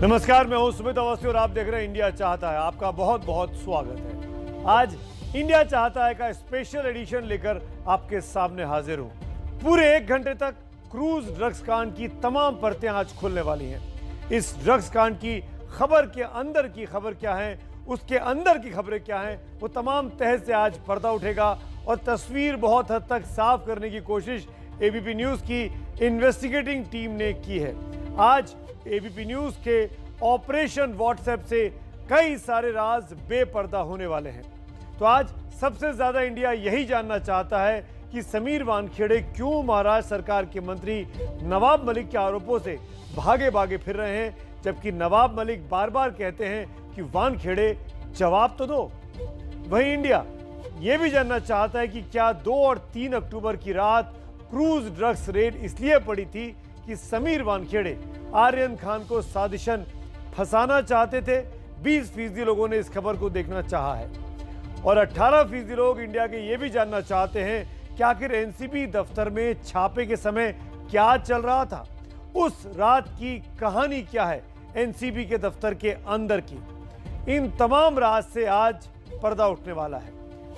नमस्कार, मैं हूं सुमित अवस्थी और आप देख रहे हैं इंडिया चाहता है। आपका बहुत बहुत स्वागत है। आज इंडिया चाहता है का स्पेशल एडिशन लेकर आपके सामने हाजिर हूं। पूरे 1 घंटे तक क्रूज ड्रग्स कांड की तमाम परतें आज खुलने वाली हैं। इस ड्रग्स कांड की खबर के अंदर की खबर क्या है, उसके अंदर की खबरें क्या हैं, वो तमाम तह से आज पर्दा उठेगा और तस्वीर बहुत हद तक साफ करने की कोशिश एबीपी न्यूज की इन्वेस्टिगेटिंग टीम ने की है। आज एबीपी न्यूज के ऑपरेशन व्हाट्सएप से कई सारे राज बेपर्दा होने वाले हैं। तो आज सबसे ज्यादा इंडिया यही जानना चाहता है कि समीर वानखेड़े क्यों महाराष्ट्र सरकार के मंत्री नवाब मलिक के आरोपों से भागे भागे फिर रहे हैं, जबकि नवाब मलिक बार बार कहते हैं कि वानखेड़े जवाब तो दो। वहीं इंडिया यह भी जानना चाहता है कि क्या 2 और 3 अक्टूबर की रात क्रूज ड्रग्स रेड इसलिए पड़ी थी कि समीर वानखेड़े आर्यन खान को साजिशन फंसाना चाहते थे। 20% लोगों ने इस खबर को देखना चाहा है और 18% लोग इंडिया के ये भी जानना चाहते हैं कि आखिर एनसीबी दफ्तर में छापे के समय क्या चल रहा था, उस रात की कहानी क्या है एनसीबी के दफ्तर के अंदर की। इन तमाम राज से आज पर्दा उठने वाला है।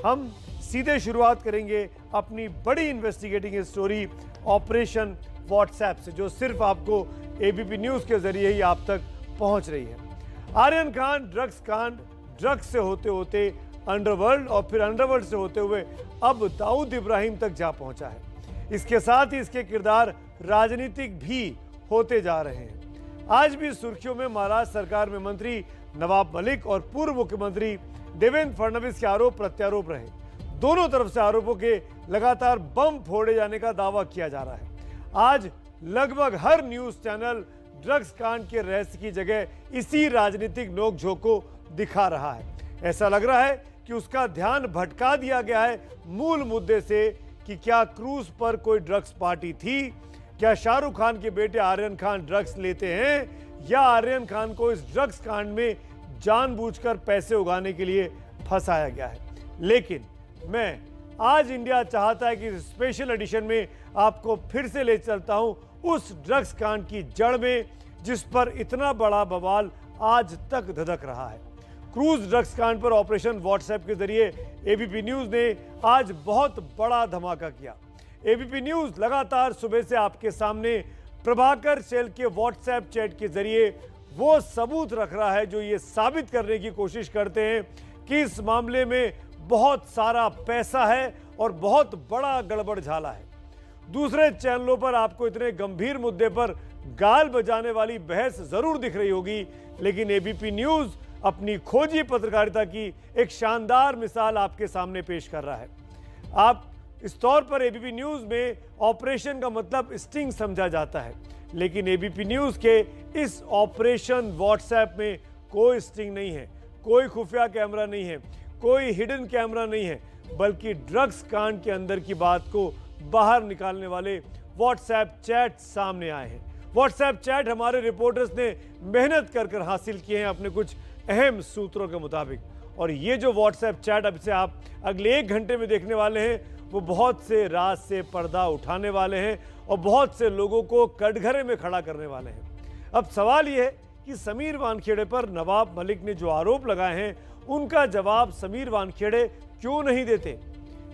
हम सीधे शुरुआत करेंगे अपनी बड़ी इन्वेस्टिगेटिंग स्टोरी ऑपरेशन व्हाट्सएप से, जो सिर्फ आपको एबीपी न्यूज के जरिए ही आप तक पहुंच रही है। आर्यन खान ड्रग्स कांड, ड्रग्स से होते होते अंडरवर्ल्ड और फिर अंडरवर्ल्ड से होते हुए अब दाऊद इब्राहिम तक जा पहुंचा है। इसके साथ ही इसके किरदार राजनीतिक भी होते जा रहे हैं। आज भी सुर्खियों में महाराष्ट्र सरकार में मंत्री नवाब मलिक और पूर्व मुख्यमंत्री देवेंद्र फडणवीस के आरोप प्रत्यारोप रहे। दोनों तरफ से आरोपों के लगातार बम फोड़े जाने का दावा किया जा रहा है। आज लगभग हर न्यूज चैनल ड्रग्स कांड के रहस्य की जगह इसी राजनीतिक नोकझोंक को दिखा रहा है। ऐसा लग रहा है कि उसका ध्यान भटका दिया गया है मूल मुद्दे से कि क्या क्रूज पर कोई ड्रग्स पार्टी थी, क्या शाहरुख खान के बेटे आर्यन खान ड्रग्स लेते हैं, या आर्यन खान को इस ड्रग्स कांड में जानबूझकर पैसे उगाने के लिए फंसाया गया है। लेकिन मैं आज इंडिया चाहता है कि स्पेशल एडिशन में आपको फिर से ले चलता हूं उस ड्रग्स कांड की जड़ में जिस पर इतना बड़ा बवाल आज तक धधक रहा है। क्रूज ड्रग्स कांड पर ऑपरेशन व्हाट्सएप के जरिए एबीपी न्यूज ने आज बहुत बड़ा धमाका किया। एबीपी न्यूज लगातार सुबह से आपके सामने प्रभाकर सेल के व्हाट्सएप चैट के जरिए वो सबूत रख रहा है जो ये साबित करने की कोशिश करते हैं कि इस मामले में बहुत सारा पैसा है और बहुत बड़ा गड़बड़ झाला है। दूसरे चैनलों पर आपको इतने गंभीर मुद्दे पर गाल बजाने वाली बहस जरूर दिख रही होगी, लेकिन एबीपी न्यूज अपनी खोजी पत्रकारिता की एक शानदार मिसाल आपके सामने पेश कर रहा है। आप इस तौर पर एबीपी न्यूज में ऑपरेशन का मतलब स्टिंग समझा जाता है, लेकिन एबीपी न्यूज के इस ऑपरेशन व्हाट्सएप में कोई स्टिंग नहीं है, कोई खुफिया कैमरा नहीं है, कोई हिडन कैमरा नहीं है, बल्कि ड्रग्स कांड के अंदर की बात को बाहर निकालने वाले व्हाट्सएप चैट सामने आए हैं। व्हाट्सएप चैट हमारे रिपोर्टर्स ने मेहनत कर हासिल किए हैं अपने कुछ अहम सूत्रों के मुताबिक, और ये जो व्हाट्सएप चैट अब से आप अगले 1 घंटे में देखने वाले हैं वो बहुत से राज से पर्दा उठाने वाले हैं और बहुत से लोगों को कटघरे में खड़ा करने वाले हैं। अब सवाल ये है कि समीर वानखेड़े पर नवाब मलिक ने जो आरोप लगाए हैं उनका जवाब समीर वानखेड़े क्यों नहीं देते।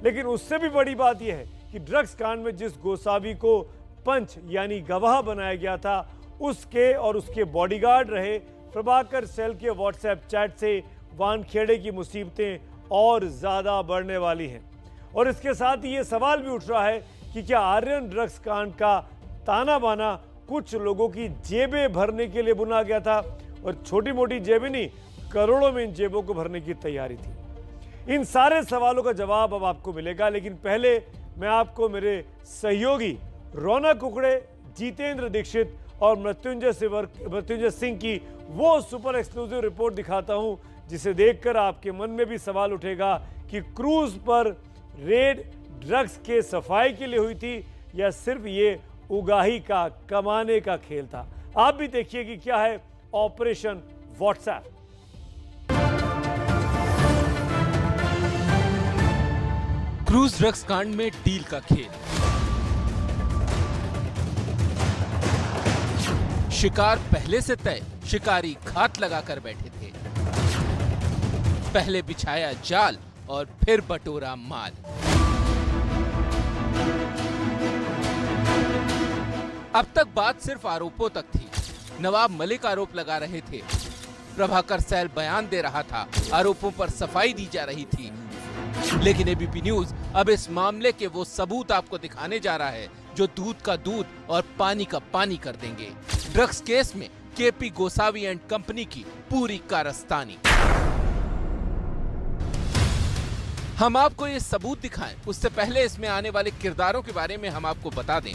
लेकिन उससे भी बड़ी बात यह है कि ड्रग्स कांड में जिस गोसावी को पंच यानी गवाह बनाया गया था उसके और उसके बॉडीगार्ड रहे प्रभाकर सेल के व्हाट्सएप चैट से वानखेड़े की मुसीबतें और ज्यादा बढ़ने वाली हैं। और इसके साथ ही ये सवाल भी उठ रहा है कि क्या आर्यन ड्रग्स कांड का ताना बाना कुछ लोगों की जेबें भरने के लिए बुना गया था, और छोटी मोटी जेबें नहीं, करोड़ों में इन जेबों को भरने की तैयारी थी। इन सारे सवालों का जवाब अब आपको मिलेगा, लेकिन पहले मैं आपको मेरे सहयोगी रौनक कुकड़े, जितेंद्र दीक्षित और मृत्युंजय सिंह की वो सुपर एक्सक्लूसिव रिपोर्ट दिखाता हूं जिसे देखकर आपके मन में भी सवाल उठेगा कि क्रूज पर रेड ड्रग्स के सफाई के लिए हुई थी या सिर्फ ये उगाही का कमाने का खेल था। आप भी देखिए कि क्या है ऑपरेशन व्हाट्सएप। क्रूज ड्रग्स कांड में डील का खेल, शिकार पहले से तय, शिकारी घात लगाकर बैठे थे। पहले बिछाया जाल और फिर बटोरा माल। अब तक बात सिर्फ आरोपों तक थी। नवाब मलिक आरोप लगा रहे थे, प्रभाकर सैल बयान दे रहा था, आरोपों पर सफाई दी जा रही थी। लेकिन एबीपी न्यूज अब इस मामले के वो सबूत आपको दिखाने जा रहा है जो दूध का दूध और पानी का पानी कर देंगे। ड्रग्स केस में केपी गोसावी एंड कंपनी की पूरी कारस्तानी। हम आपको ये सबूत दिखाएं, उससे पहले इसमें आने वाले किरदारों के बारे में हम आपको बता दें।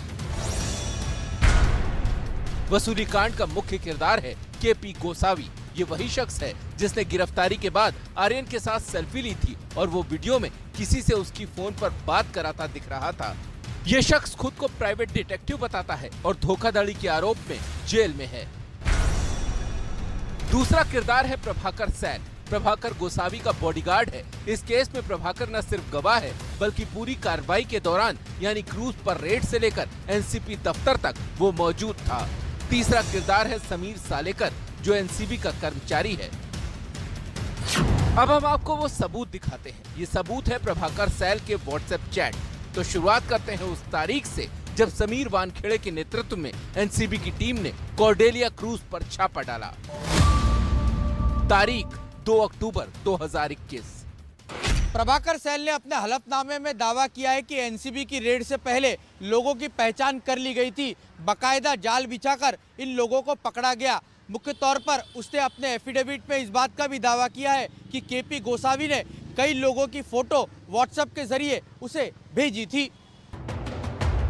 वसूली कांड का मुख्य किरदार है केपी गोसावी। ये वही शख्स है जिसने गिरफ्तारी के बाद आर्यन के साथ सेल्फी ली थी और वो वीडियो में किसी से उसकी फोन पर बात कराता दिख रहा था। ये शख्स खुद को प्राइवेट डिटेक्टिव बताता है और धोखाधड़ी के आरोप में जेल में है। दूसरा किरदार है प्रभाकर सैल। प्रभाकर गोसावी का बॉडीगार्ड है। इस केस में प्रभाकर न सिर्फ गवाह है बल्कि पूरी कार्रवाई के दौरान यानी क्रूज पर रेड से लेकर एनसीबी दफ्तर तक वो मौजूद था। तीसरा किरदार है समीर सालेकर जो एनसीबी का कर्मचारी है। अब हम आपको वो सबूत दिखाते हैं। ये सबूत है प्रभाकर सैल के व्हाट्सएप चैट। तो शुरुआत करते हैं उस तारीख से जब समीर वानखेड़े के नेतृत्व में एनसीबी की टीम ने कॉर्डेलिया क्रूज पर छापा डाला। तारीख 2 अक्टूबर 2021। प्रभाकर सैल ने अपने हलफनामे में दावा किया है कि एनसीबी की रेड से पहले लोगों की पहचान कर ली गई थी। बाकायदा जाल बिछाकर इन लोगों को पकड़ा गया। मुख्य तौर पर उसने अपने एफिडेविट में इस बात का भी दावा किया है कि केपी गोसावी ने कई लोगों की फोटो व्हाट्सएप के जरिए उसे भेजी थी।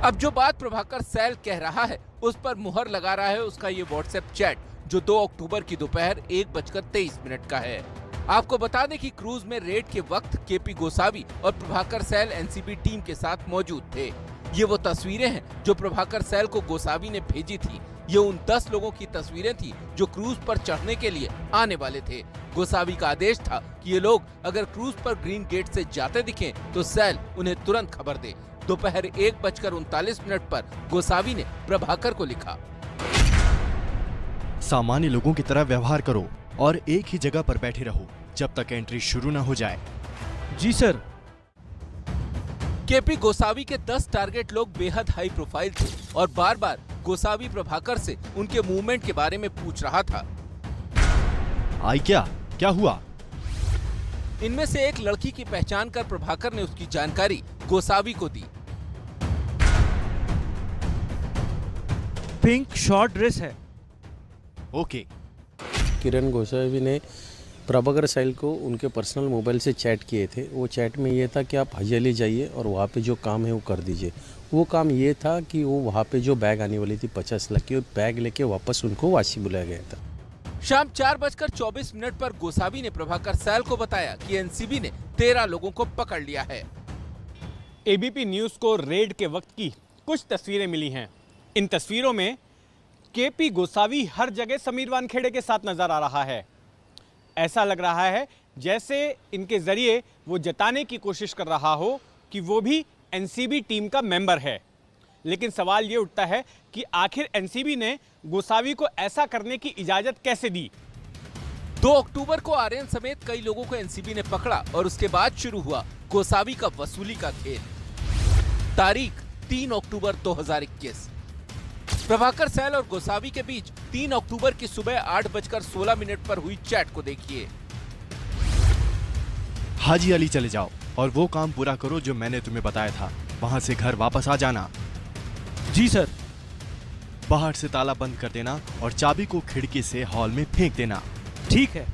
अब जो बात प्रभाकर सैल कह रहा है उस पर मुहर लगा रहा है उसका ये व्हाट्सएप चैट जो 2 अक्टूबर की दोपहर 1:23 का है। आपको बता दें कि क्रूज में रेड के वक्त केपी गोसावी और प्रभाकर सैल एनसीबी टीम के साथ मौजूद थे। ये वो तस्वीरें हैं जो प्रभाकर सैल को गोसावी ने भेजी थी। ये उन 10 लोगों की तस्वीरें थी जो क्रूज पर चढ़ने के लिए आने वाले थे। गोसावी का आदेश था कि ये लोग अगर क्रूज पर ग्रीन गेट से जाते दिखें तो सैल उन्हें तुरंत खबर दे। दोपहर 1:39 पर गोसावी ने प्रभाकर को लिखा, सामान्य लोगों की तरह व्यवहार करो और एक ही जगह पर बैठे रहो जब तक एंट्री शुरू न हो जाए। जी सर। केपी गोसावी के 10 टारगेट लोग बेहद हाई प्रोफाइल थे और बार बार गोसावी प्रभाकर से उनके मूवमेंट के बारे में पूछ रहा था। आई क्या हुआ? इनमें से एक लड़की की पहचान कर प्रभाकर ने उसकी जानकारी गोसावी को दी। पिंक शॉर्ट ड्रेस है। ओके। किरण गोसावी ने प्रभाकर सैल को उनके पर्सनल मोबाइल से चैट किए थे। वो चैट में ये था कि आप हजियाली जाइए और वहाँ पे जो काम है वो कर दीजिए। वो काम ये था कि वो वहाँ पे जो बैग आने वाली थी 50 लाख की, बैग लेके वापस उनको वाशी बुलाया गया था। शाम 4:24 पर गोसावी ने प्रभाकर सैल को बताया कि एनसीबी ने 13 लोगों को पकड़ लिया है। एबीपी न्यूज को रेड के वक्त की कुछ तस्वीरें मिली हैं। इन तस्वीरों में केपी गोसावी हर जगह समीर वानखेड़े के साथ नजर आ रहा है। ऐसा लग रहा है जैसे इनके जरिए वो जताने की कोशिश कर रहा हो कि वो भी एनसीबी टीम का मेंबर है। लेकिन सवाल ये उठता है कि आखिर एनसीबी ने गोसावी को ऐसा करने की इजाजत कैसे दी? 2 अक्टूबर को आर्यन समेत कई लोगों को एनसीबी ने पकड़ा और उसके बाद शुरू हुआ गोसावी का वसूली का खेल। तारीख 3 अक्टूबर 2021। प्रभाकर सैल और गोसावी के बीच 3 अक्टूबर की सुबह 8:16 पर हुई चैट को देखिए। हाजी अली चले जाओ और वो काम पूरा करो जो मैंने तुम्हें बताया था। वहां से घर वापस आ जाना। जी सर। बाहर से ताला बंद कर देना और चाबी को खिड़की से हॉल में फेंक देना। ठीक है।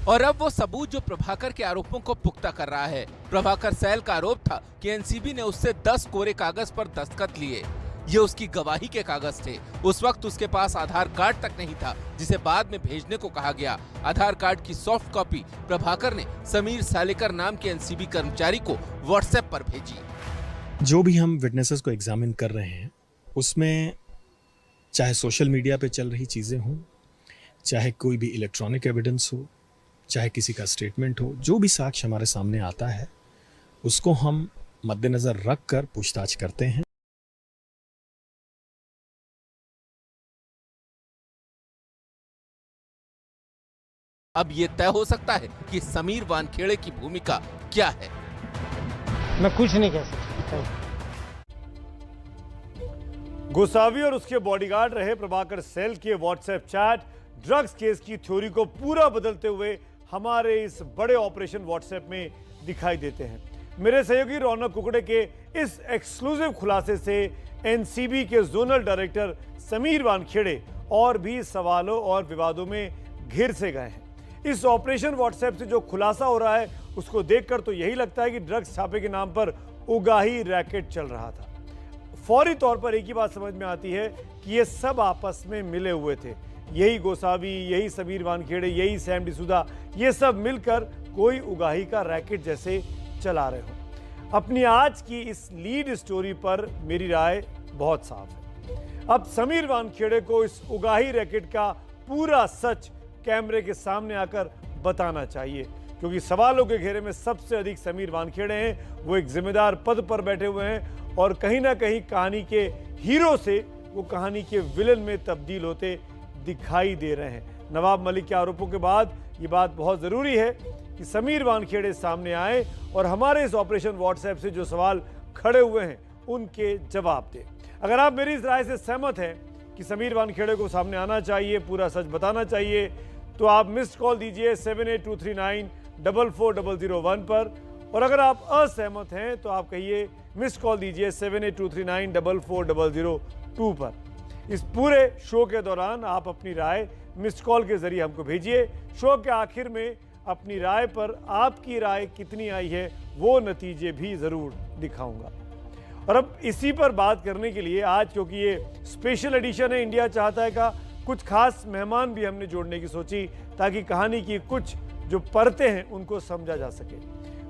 और अब वो सबूत जो प्रभाकर के आरोपों को पुख्ता कर रहा है। प्रभाकर सैल का आरोप था कि एनसीबी ने उससे 10 कोरे कागज पर दस्तखत लिए। ये उसकी गवाही के कागज थे। उस वक्त उसके पास आधार कार्ड तक नहीं था जिसे बाद में भेजने को कहा गया। आधार कार्ड की सॉफ्ट कॉपी प्रभाकर ने समीर सालेकर नाम के एनसीबी कर्मचारी को व्हाट्सएप पर भेजी। जो भी हम विटनेसेस को एग्जामिन कर रहे हैं उसमें चाहे सोशल मीडिया पे चल रही चीज़ें हों, चाहे कोई भी इलेक्ट्रॉनिक एविडेंस हो, चाहे किसी का स्टेटमेंट हो, जो भी साक्ष्य हमारे सामने आता है उसको हम मद्देनज़र रख कर पूछताछ करते हैं। अब ये तय हो सकता है कि समीर वानखेड़े की भूमिका क्या है। मैं कुछ नहीं कह सकता। गोसावी और उसके बॉडीगार्ड रहे प्रभाकर सैल के व्हाट्सएप चैट ड्रग्स केस की थ्योरी को पूरा बदलते हुए हमारे इस बड़े ऑपरेशन व्हाट्सएप में दिखाई देते हैं। मेरे सहयोगी रौनक कुकड़े के इस एक्सक्लूसिव खुलासे से एनसीबी के जोनल डायरेक्टर समीर वानखेड़े और भी सवालों और विवादों में घिर से गए हैं। इस ऑपरेशन व्हाट्सएप से जो खुलासा हो रहा है उसको देखकर तो यही लगता है कि ड्रग्स छापे के नाम पर उगाही रैकेट चल रहा था। फौरी तौर पर एक ही बात समझ में आती है कि ये सब आपस में मिले हुए थे। यही गोसावी, यही समीर वानखेड़े, यही सैम डिसूजा, ये सब मिलकर कोई उगाही का रैकेट जैसे चला रहे हो। अपनी आज की इस लीड स्टोरी पर मेरी राय बहुत साफ है। अब समीर वानखेड़े को इस उगाही रैकेट का पूरा सच कैमरे के सामने आकर बताना चाहिए, क्योंकि सवालों के घेरे में सबसे अधिक समीर वानखेड़े हैं। वो एक जिम्मेदार पद पर बैठे हुए हैं और कहीं ना कहीं कहानी के हीरो से वो कहानी के विलन में तब्दील होते दिखाई दे रहे हैं। नवाब मलिक के आरोपों के बाद ये बात बहुत ज़रूरी है कि समीर वानखेड़े सामने आए और हमारे इस ऑपरेशन व्हाट्सएप से जो सवाल खड़े हुए हैं उनके जवाब दें। अगर आप मेरी इस राय से सहमत हैं कि समीर वानखेड़े को सामने आना चाहिए, पूरा सच बताना चाहिए, तो आप मिस्ड कॉल दीजिए 7823944001 पर। और अगर आप असहमत हैं तो आप कहिए मिस्ड कॉल दीजिए 7823944002 पर। इस पूरे शो के दौरान आप अपनी राय मिस्ड कॉल के जरिए हमको भेजिए। शो के आखिर में अपनी राय पर आपकी राय कितनी आई है वो नतीजे भी जरूर दिखाऊंगा। और अब इसी पर बात करने के लिए आज, क्योंकि ये स्पेशल एडिशन है इंडिया चाहता है का, कुछ खास मेहमान भी हमने जोड़ने की सोची ताकि कहानी की कुछ जो परतें हैं उनको समझा जा सके।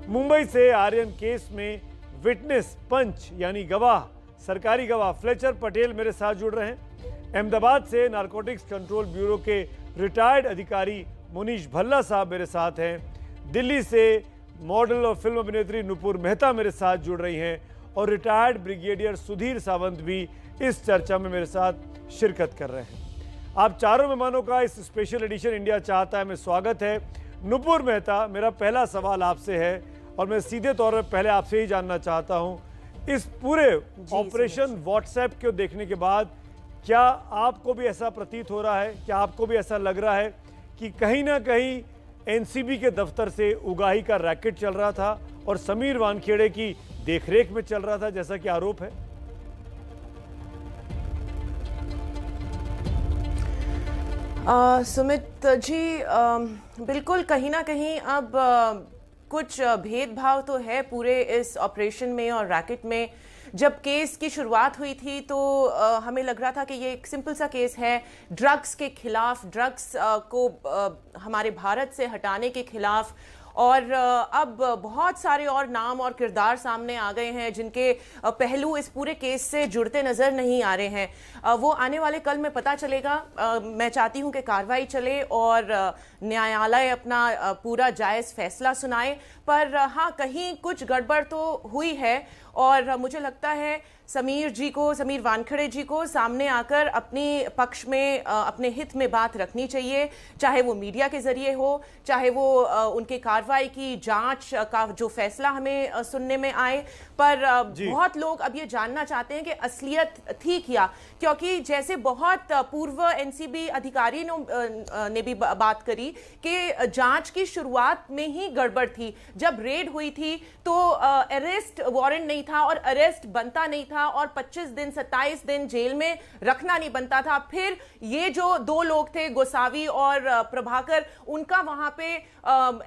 मुंबई से आर्यन केस में विटनेस पंच यानी गवाह, सरकारी गवाह फ्लेचर पटेल मेरे साथ जुड़ रहे हैं। अहमदाबाद से नारकोटिक्स कंट्रोल ब्यूरो के रिटायर्ड अधिकारी मुनीश भल्ला साहब मेरे साथ हैं। दिल्ली से मॉडल और फिल्म अभिनेत्री नुपुर मेहता मेरे साथ जुड़ रही हैं और रिटायर्ड ब्रिगेडियर सुधीर सावंत भी इस चर्चा में मेरे साथ शिरकत कर रहे हैं। आप चारों मेहमानों का इस स्पेशल एडिशन इंडिया चाहता है में स्वागत है। नुपुर मेहता, मेरा पहला सवाल आपसे है और मैं सीधे तौर पर पहले आपसे ही जानना चाहता हूं, इस पूरे ऑपरेशन व्हाट्सएप को देखने के बाद क्या आपको भी ऐसा प्रतीत हो रहा है, क्या आपको भी ऐसा लग रहा है कि कहीं ना कहीं एनसीबी के दफ्तर से उगाही का रैकेट चल रहा था और समीर वानखेड़े की देखरेख में चल रहा था, जैसा कि आरोप है? सुमित जी, बिल्कुल कहीं ना कहीं अब कुछ भेदभाव तो है पूरे इस ऑपरेशन में और रैकेट में। जब केस की शुरुआत हुई थी तो हमें लग रहा था कि ये एक सिंपल सा केस है ड्रग्स के खिलाफ, ड्रग्स को हमारे भारत से हटाने के खिलाफ। और अब बहुत सारे और नाम और किरदार सामने आ गए हैं जिनके पहलू इस पूरे केस से जुड़ते नजर नहीं आ रहे हैं। वो आने वाले कल में पता चलेगा। मैं चाहती हूं कि कार्रवाई चले और न्यायालय अपना पूरा जायज फैसला सुनाए। पर हाँ, कहीं कुछ गड़बड़ तो हुई है और मुझे लगता है समीर वानखेड़े जी को सामने आकर अपनी पक्ष में, अपने हित में बात रखनी चाहिए, चाहे वो मीडिया के जरिए हो, चाहे वो उनके कार्रवाई की जांच का जो फैसला हमें सुनने में आए। पर बहुत लोग अब ये जानना चाहते हैं कि असलियत थी क्या, क्योंकि जैसे बहुत पूर्व एनसीबी अधिकारी ने भी बात करी कि जांच की शुरुआत में ही गड़बड़ थी। जब रेड हुई थी तो अरेस्ट वारंट नहीं था और अरेस्ट बनता नहीं था और 25 दिन 27 दिन जेल में रखना नहीं बनता था। फिर ये जो दो लोग थे गोसावी और प्रभाकर, उनका वहां पे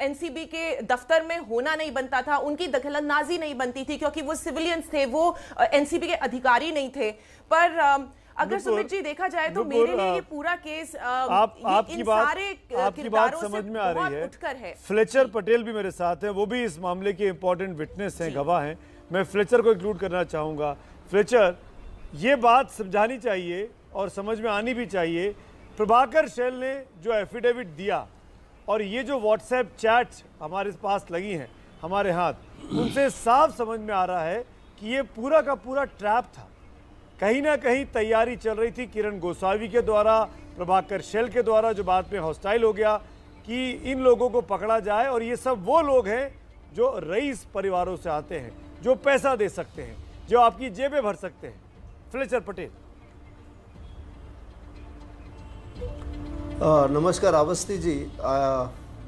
एनसीबी के दफ्तर में होना नहीं बनता था, उनकी दखलंदाजी नहीं बनती थी क्योंकि वो सिविलियंस थे, वो एनसीबी के अधिकारी नहीं थे। पर अगर सुमित जी देखा जाए तो मेरे लिए ये पूरा केस आपकी बात समझ में आ रही है। फ्लेचर पटेल भी मेरे साथ हैं, वो भी इस मामले के इंपॉर्टेंट विटनेस हैं, गवाह हैं। मैं फ्लेचर को इंक्लूड करना चाहूंगा। फ्लेचर, ये बात समझानी चाहिए और समझ में आनी भी चाहिए। प्रभाकर सैल ने जो एफिडेविट दिया और ये जो व्हाट्सएप चैट्स हमारे पास लगी हैं, हमारे हाथ, उनसे साफ समझ में आ रहा है कि ये पूरा का पूरा ट्रैप था। कहीं ना कहीं तैयारी चल रही थी किरण गोसावी के द्वारा, प्रभाकर सैल के द्वारा, जो बाद में हॉस्टाइल हो गया। कि इन लोगों को पकड़ा जाए, और ये सब वो लोग हैं जो रईस परिवारों से आते हैं, जो पैसा दे सकते हैं, जो आपकी जेबें भर सकते हैं। फ्लेचर पटेल। नमस्कार अवस्थी जी,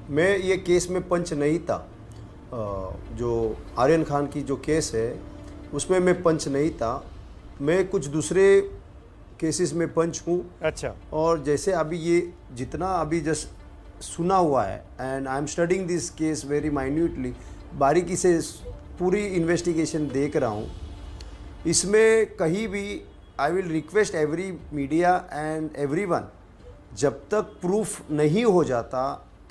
मैं ये केस में पंच नहीं था। जो आर्यन खान की जो केस है उसमें मैं पंच नहीं था, मैं कुछ दूसरे केसेस में पंच हूँ। अच्छा। और जैसे अभी ये जितना अभी जस्ट सुना हुआ है, and I am studying this case very minutely, बारीकी से पूरी इन्वेस्टिगेशन देख रहा हूँ। इसमें कहीं भी I will request every media and everyone, जब तक प्रूफ नहीं हो जाता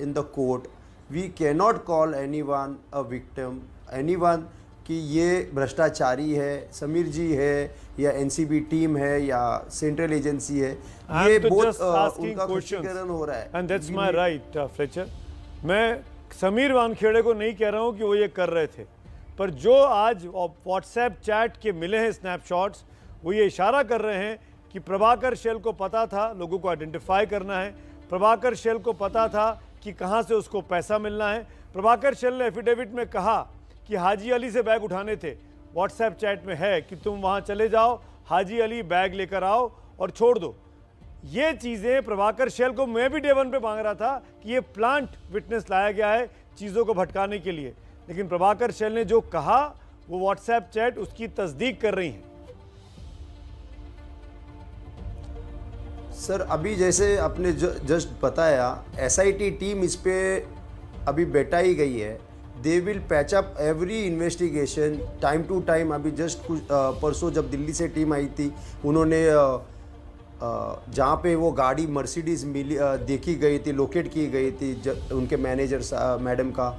in the court, we cannot call anyone a victim, anyone कि ये भ्रष्टाचारी है, समीर जी है, या एनसीबी टीम है, या सेंट्रल एजेंसी है। ये बहुत उनका खुशीकरण हो रहा है। And that's my right Fletcher. मैं समीर वानखेड़े को नहीं कह रहा हूँ कि वो ये कर रहे थे, पर जो आज व्हाट्सएप चैट के मिले हैं स्नैपशॉट्स, वो ये इशारा कर रहे हैं कि प्रभाकर शेल को पता था लोगों को आइडेंटिफाई करना है, प्रभाकर शेल को पता था कि कहाँ से उसको पैसा मिलना है। प्रभाकर शेल ने एफिडेविट में कहा कि हाजी अली से बैग उठाने थे, व्हाट्सएप चैट में है कि तुम वहाँ चले जाओ, हाजी अली बैग लेकर आओ और छोड़ दो। ये चीज़ें प्रभाकर शेल को मैं भी डे वन पे मांग रहा था कि ये प्लांट विटनेस लाया गया है चीज़ों को भटकाने के लिए, लेकिन प्रभाकर शेल ने जो कहा वो व्हाट्सएप चैट उसकी तस्दीक कर रही हैं। सर अभी जैसे आपने जस्ट बताया, एसआईटी टीम इस पे अभी बैठाई गई है। They will patch up every investigation time to time. अभी जस्ट कुछ परसों जब दिल्ली से टीम आई थी, उन्होंने जहाँ पे वो गाड़ी मर्सिडीज़ मिली देखी गई थी, लोकेट की गई थी, उनके मैनेजर मैडम का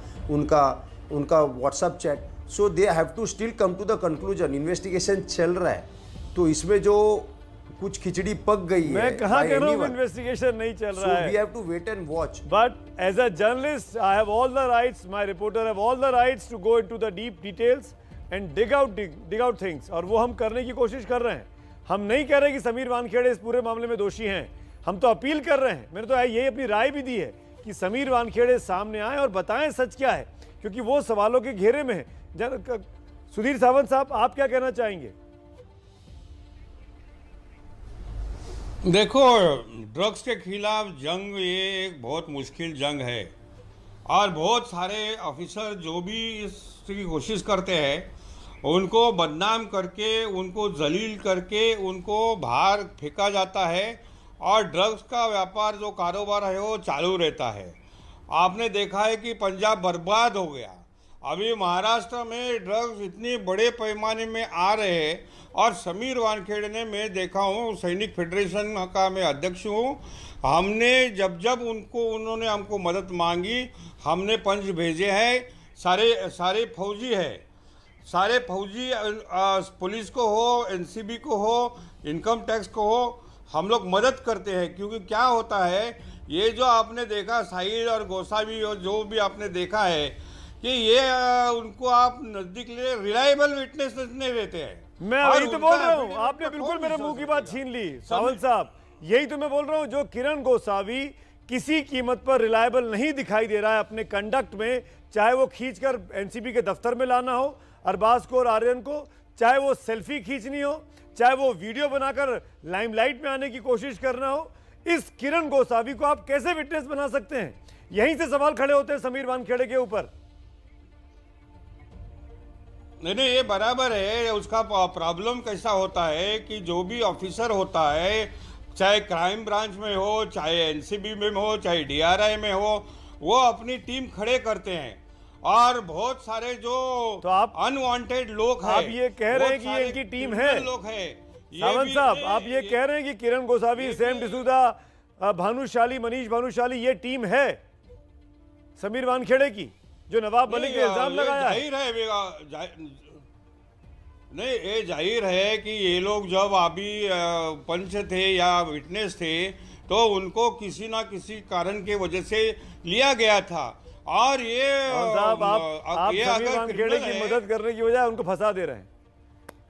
उनका WhatsApp chat. So they have to still come to the conclusion. Investigation चल रहा है, तो इसमें जो कुछ खिचड़ी पक गई है। मैं कहाँ कह रहा हूँ इन्वेस्टिगेशन नहीं चल रहा है। So we have to wait and watch. But as a journalist, I have all the rights. My reporter have all the rights to go into the deep details and dig out things. और वो हम करने की कोशिश कर रहे हैं। हम नहीं कह रहे कि समीर वानखेड़े इस पूरे मामले में दोषी हैं। हम तो अपील कर रहे हैं। मैंने तो यही अपनी राय भी दी है कि समीर वानखेड़े सामने आए और बताएं सच क्या है, क्योंकि वो सवालों के घेरे में है। सुधीर सावंत साहब, आप क्या कहना चाहेंगे? देखो, ड्रग्स के खिलाफ जंग ये एक बहुत मुश्किल जंग है, और बहुत सारे ऑफिसर जो भी इसकी कोशिश करते हैं उनको बदनाम करके, उनको जलील करके उनको बाहर फेंका जाता है, और ड्रग्स का व्यापार जो कारोबार है वो चालू रहता है। आपने देखा है कि पंजाब बर्बाद हो गया। अभी महाराष्ट्र में ड्रग्स इतने बड़े पैमाने में आ रहे हैं, और समीर वानखेड़े ने, मैं देखा हूँ, सैनिक फेडरेशन का मैं अध्यक्ष हूँ, हमने जब उन्होंने हमको मदद मांगी, हमने पंच भेजे हैं। सारे फौजी है, सारे फौजी, पुलिस को हो, एनसीबी को हो, इनकम टैक्स को हो, हम लोग मदद करते हैं। क्योंकि क्या होता है, ये जो आपने देखा साहिल और गोसावी और जो भी आपने देखा है कि ये उनको आप नजदीक ले, रिलायबल विटनेस नहीं रहते हैं। मैं वही तो बोल रहा हूँ, आपने बिल्कुल मेरे मुंह की बात छीन ली सावंत साहब। यही तो मैं बोल रहा हूँ, जो किरण गोसावी किसी कीमत पर रिलायबल नहीं दिखाई दे रहा है अपने कंडक्ट में, चाहे वो खींचकर एनसीबी के दफ्तर में लाना हो अरबाज को और आर्यन को, चाहे वो सेल्फी खींचनी हो, चाहे वो वीडियो बनाकर लाइमलाइट में आने की कोशिश करना हो, इस किरण गोसावी को आप कैसे विटनेस बना सकते हैं? यहीं से सवाल खड़े होते हैं समीर वानखेड़े के ऊपर। नहीं, ये बराबर है। उसका प्रॉब्लम कैसा होता है कि जो भी ऑफिसर होता है, चाहे क्राइम ब्रांच में हो, चाहे एनसीबी में हो, चाहे डीआरआई में हो, वो अपनी टीम खड़े करते हैं, और बहुत सारे जो तो आप अनवांटेड लोग हैं, आप ये कह रहे हैं कि ये इनकी टीम है लोग हैं। सावंत साहब, आप ये कह रहे हैं कि किरण गोसावी, सैम डिसूजा, भानुशाली, मनीष भानुशाली, ये टीम है समीर वानखेड़े की, जो नवाब मलिक ने इल्जाम लगाया है? नहीं, ये जाहिर है कि ये लोग जब अभी पंच थे या विटनेस थे, तो उनको किसी ना किसी कारण के वजह से लिया गया था। और ये साहब, आप समीर वानखेड़े की मदद करने की बजाय उनको फंसा दे रहे हैं।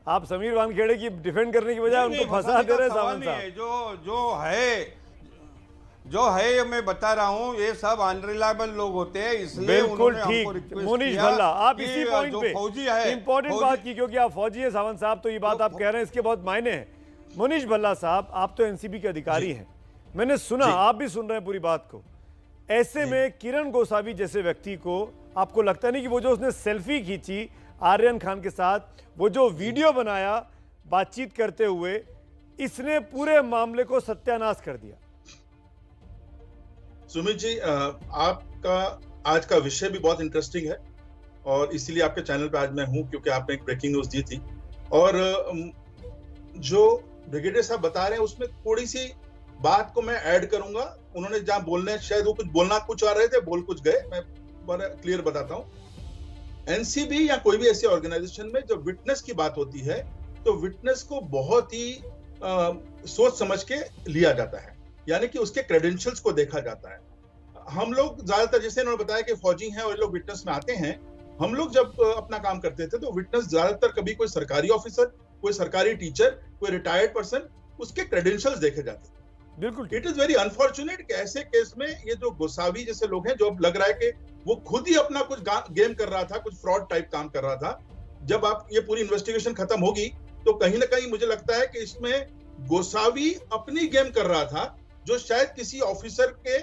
आप समीर वानखेड़े की डिफेंड करने की बजाय उनको फंसा दे रहे हैं सावंत साहब। जो है, जो है मैं बता रहा हूँ, ये सब अनरिलायबल लोग होते हैं, इसलिए बिल्कुल उन्होंने हमको ठीक। रिक्वेस्ट मोनीश किया भल्ला, आप कि इसी पॉइंट जो पे फौजी है, इंपॉर्टेंट फौजी- बात की, क्योंकि आप फौजी हैं सावंत साहब, तो ये बात आप कह रहे हैं इसके बहुत मायने हैं। मोनीश भल्ला साहब, आप तो एनसीबी के अधिकारी हैं, मैंने सुना, आप भी सुन रहे हैं पूरी बात को। ऐसे में किरण गोसावी जैसे व्यक्ति को आपको लगता नहीं कि वो जो उसने सेल्फी खींची आर्यन खान के साथ, वो जो वीडियो बनाया बातचीत करते हुए, इसने पूरे मामले को सत्यानाश कर दिया? सुमित जी, आपका आज का विषय भी बहुत इंटरेस्टिंग है और इसीलिए आपके चैनल पे आज मैं हूं, क्योंकि आपने एक ब्रेकिंग न्यूज दी थी। और जो ब्रिगेडियर साहब बता रहे हैं उसमें थोड़ी सी बात को मैं ऐड करूंगा। उन्होंने जहां बोलने, शायद वो कुछ बोलना कुछ आ रहे थे, बोल कुछ गए, मैं बड़ा क्लियर बताता हूं। एनसीबी या कोई भी ऐसी ऑर्गेनाइजेशन में जब विटनेस की बात होती है तो विटनेस को बहुत ही सोच समझ के लिया जाता है, यानी कि उसके क्रेडेंशियल्स को देखा जाता है। हम लोग ज्यादातर, जैसे इन्होंने बताया कि फौजी हैं और ये लोग विटनेस में आते हैं, हम लोग जब अपना काम करते थे तो विटनेस ज्यादातर कभी कोई सरकारी ऑफिसर, कोई सरकारी टीचर, कोई रिटायर्ड पर्सन, उसके क्रेडेंशियल्स देखे जाते थे। बिल्कुल। इट इज वेरी अनफॉर्चुनेट कि ऐसे केस में ये जो गोसावी जैसे लोग हैं, जो अब लग रहा है कि वो खुद ही अपना कुछ गेम कर रहा था, कुछ फ्रॉड टाइप काम कर रहा था, जब आप ये पूरी इन्वेस्टिगेशन खत्म होगी तो कहीं ना कहीं मुझे लगता है कि इसमें गोसावी अपनी गेम कर रहा था, जो शायद किसी ऑफिसर के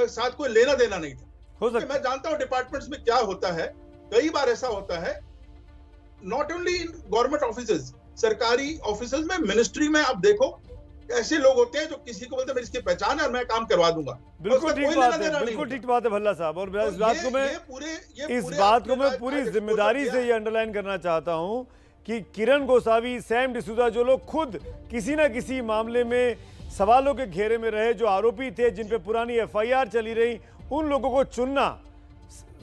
साथ कोई लेना देना नहीं था। हो सकता है। मैं जानता हूं डिपार्टमेंट्स में क्या होता है, कई बार ऐसा होता है, not only in government offices, सरकारी ऑफिसेज में, मिनिस्ट्री में आप देखो ऐसे लोग होते हैं जो किसी को बोलते हैं मेरी इसकी पहचान है और मैं काम करवा दूंगा। बिल्कुल ठीक बात है, बिल्कुल ठीक बात है भल्ला साहब। और इस बात को मैं पूरी जिम्मेदारी से ये अंडरलाइन करना चाहता हूं कि किरण गोसावी, सैम डिसूजा, जो लोग खुद किसी ना किसी मामले में सवालों के घेरे में रहे, जो आरोपी थे, जिन पे पुरानी एफआईआर चली रही, उन लोगों को चुनना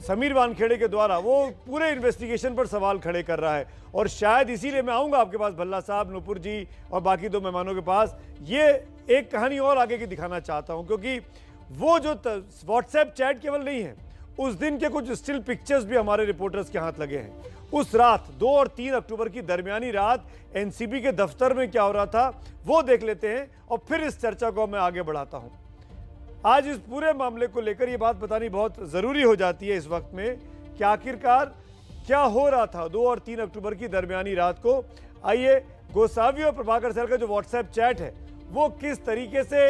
समीर वानखेड़े के द्वारा, वो पूरे इन्वेस्टिगेशन पर सवाल खड़े कर रहा है। और शायद इसीलिए मैं आऊंगा आपके पास भल्ला साहब, नूपुर जी और बाकी दो मेहमानों के पास, ये एक कहानी और आगे की दिखाना चाहता हूं, क्योंकि वो जो व्हाट्सएप चैट केवल नहीं है, उस दिन के कुछ स्टिल पिक्चर्स भी हमारे रिपोर्टर्स के हाथ लगे हैं। उस रात 2 और 3 अक्टूबर की दरमियानी रात एनसीबी के दफ्तर में क्या हो रहा था, वो देख लेते हैं और फिर इस चर्चा को मैं आगे बढ़ाता हूं। आज इस पूरे मामले को लेकर ये बात बतानी बहुत जरूरी हो जाती है इस वक्त में कि आखिरकार क्या हो रहा था 2 और 3 अक्टूबर की दरमियानी रात को। आइए, गोसावी और प्रभाकर सैल का जो व्हाट्सएप चैट है, वो किस तरीके से